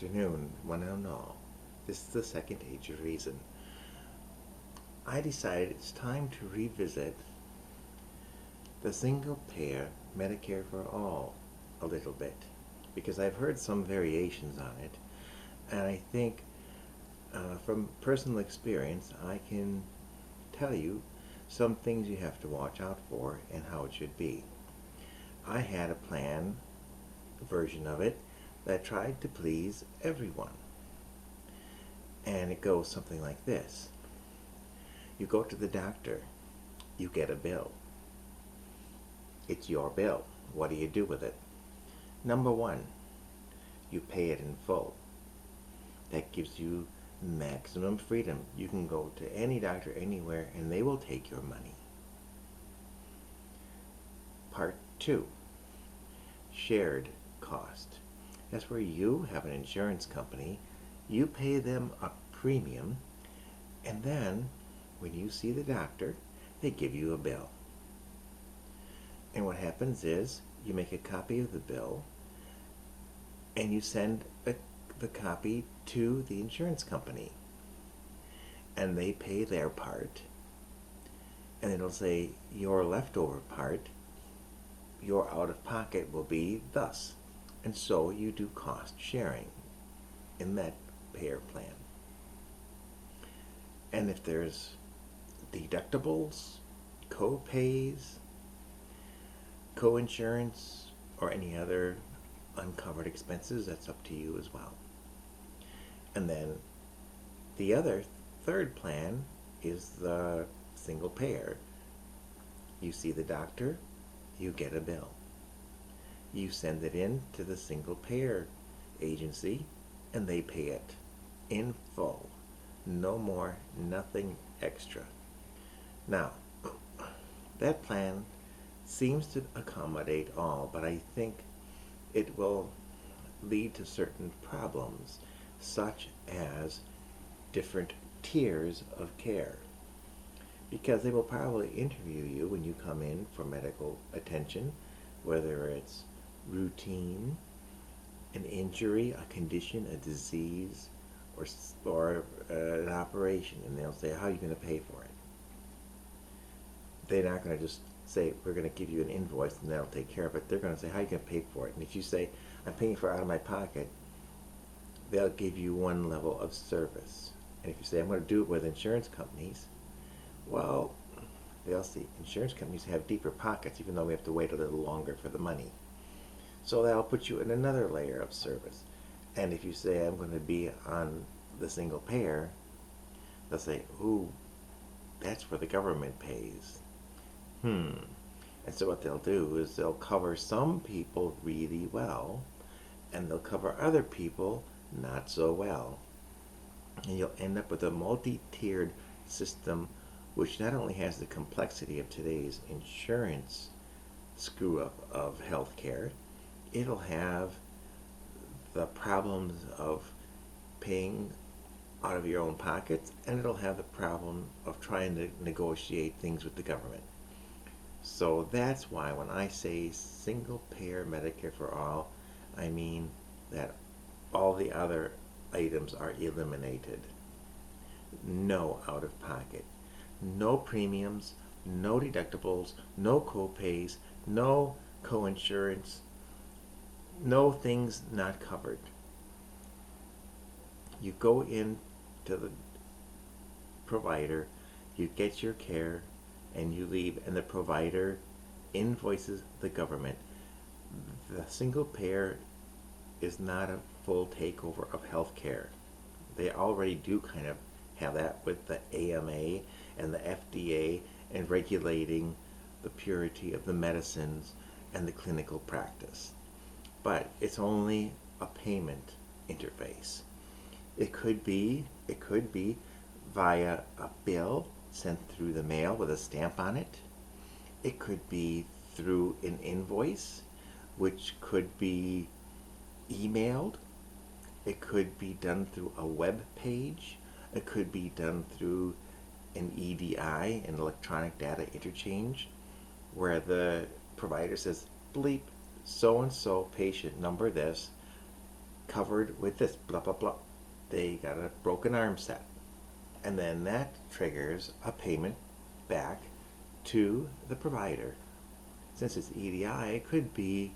afternoon. Well, no. This is the second age of reason. I decided it's time to revisit the single payer Medicare for all a little bit because I've heard some variations on it, and I think from personal experience I can tell you some things you have to watch out for and how it should be. I had a plan, a version of it, that tried to please everyone. And it goes something like this. You go to the doctor, you get a bill. It's your bill. What do you do with it? Number one, you pay it in full. That gives you maximum freedom. You can go to any doctor anywhere and they will take your money. Part two, shared cost. That's where you have an insurance company, you pay them a premium, and then when you see the doctor, they give you a bill. And what happens is you make a copy of the bill and you send the copy to the insurance company, and they pay their part, and it'll say your leftover part, your out of pocket will be thus. And so you do cost sharing in that payer plan. And if there's deductibles, co-pays, co-insurance, or any other uncovered expenses, that's up to you as well. And then the other third plan is the single payer. You see the doctor, you get a bill. You send it in to the single payer agency and they pay it in full. No more, nothing extra. Now, that plan seems to accommodate all, but I think it will lead to certain problems, such as different tiers of care. Because they will probably interview you when you come in for medical attention, whether it's routine, an injury, a condition, a disease, or an operation, and they'll say, how are you going to pay for it? They're not going to just say, we're going to give you an invoice and that'll take care of it. They're going to say, how are you going to pay for it? And if you say, I'm paying for it out of my pocket, they'll give you one level of service. And if you say, I'm going to do it with insurance companies, well, they'll see insurance companies have deeper pockets, even though we have to wait a little longer for the money. So that'll put you in another layer of service. And if you say, I'm going to be on the single payer, they'll say, ooh, that's where the government pays. And so what they'll do is they'll cover some people really well, and they'll cover other people not so well. And you'll end up with a multi-tiered system, which not only has the complexity of today's insurance screw-up of healthcare, it'll have the problems of paying out of your own pockets, and it'll have the problem of trying to negotiate things with the government. So that's why when I say single payer Medicare for all, I mean that all the other items are eliminated. No out of pocket, no premiums, no deductibles, no co-pays, no co-insurance, no things not covered. You go in to the provider, you get your care, and you leave, and the provider invoices the government. The single payer is not a full takeover of healthcare. They already do kind of have that with the AMA and the FDA and regulating the purity of the medicines and the clinical practice. But it's only a payment interface. It could be via a bill sent through the mail with a stamp on it. It could be through an invoice, which could be emailed. It could be done through a web page. It could be done through an EDI, an electronic data interchange, where the provider says, bleep, so-and-so patient number this, covered with this, blah, blah, blah. They got a broken arm set. And then that triggers a payment back to the provider. Since it's EDI, it could be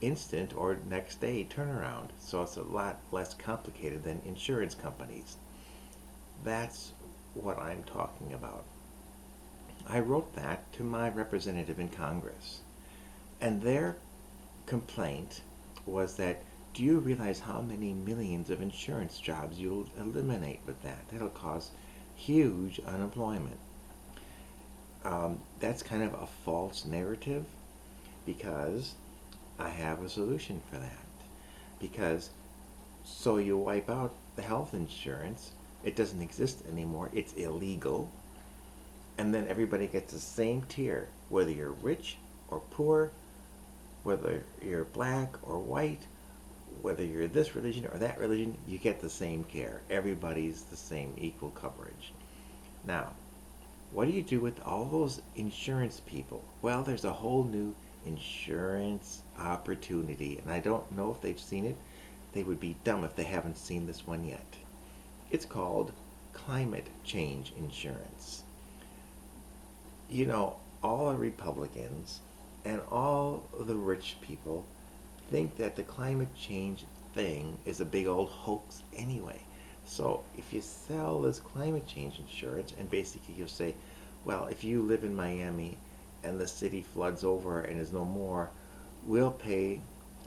instant or next day turnaround. So it's a lot less complicated than insurance companies. That's what I'm talking about. I wrote that to my representative in Congress. And their complaint was that, do you realize how many millions of insurance jobs you'll eliminate with that? That'll cause huge unemployment. That's kind of a false narrative, because I have a solution for that. Because so you wipe out the health insurance, it doesn't exist anymore, it's illegal, and then everybody gets the same tier, whether you're rich or poor, whether you're black or white, whether you're this religion or that religion, you get the same care. Everybody's the same, equal coverage. Now, what do you do with all those insurance people? Well, there's a whole new insurance opportunity, and I don't know if they've seen it. They would be dumb if they haven't seen this one yet. It's called climate change insurance. You know, all the Republicans and all the rich people think that the climate change thing is a big old hoax anyway. So if you sell this climate change insurance, and basically you'll say, well, if you live in Miami and the city floods over and is no more, we'll pay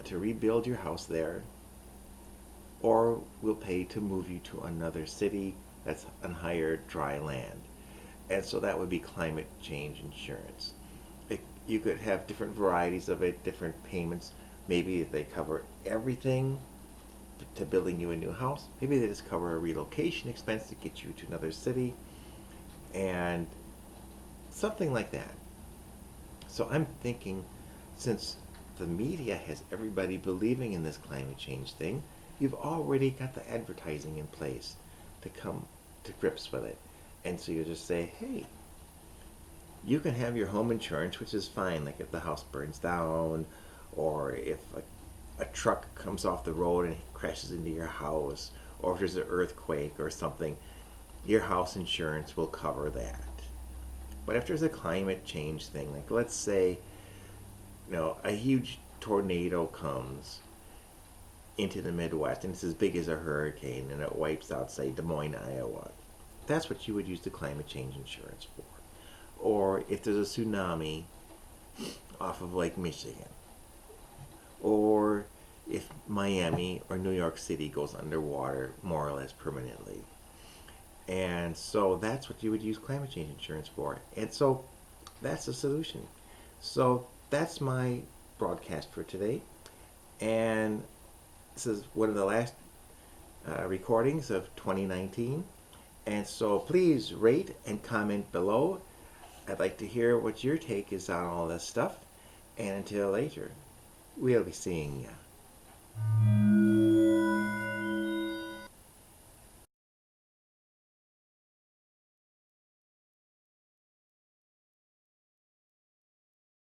to rebuild your house there, or we'll pay to move you to another city that's on higher dry land. And so that would be climate change insurance. You could have different varieties of it, different payments. Maybe they cover everything to building you a new house. Maybe they just cover a relocation expense to get you to another city, and something like that. So I'm thinking, since the media has everybody believing in this climate change thing, you've already got the advertising in place to come to grips with it. And so you just say, hey, you can have your home insurance, which is fine, like if the house burns down, or if a truck comes off the road and crashes into your house, or if there's an earthquake or something, your house insurance will cover that. But if there's a climate change thing, like let's say, a huge tornado comes into the Midwest, and it's as big as a hurricane, and it wipes out, say, Des Moines, Iowa. That's what you would use the climate change insurance for. Or if there's a tsunami off of Lake Michigan. Or if Miami or New York City goes underwater more or less permanently. And so that's what you would use climate change insurance for. And so that's the solution. So that's my broadcast for today. And this is one of the last recordings of 2019. And so please rate and comment below. I'd like to hear what your take is on all this stuff. And until later, we'll be seeing ya.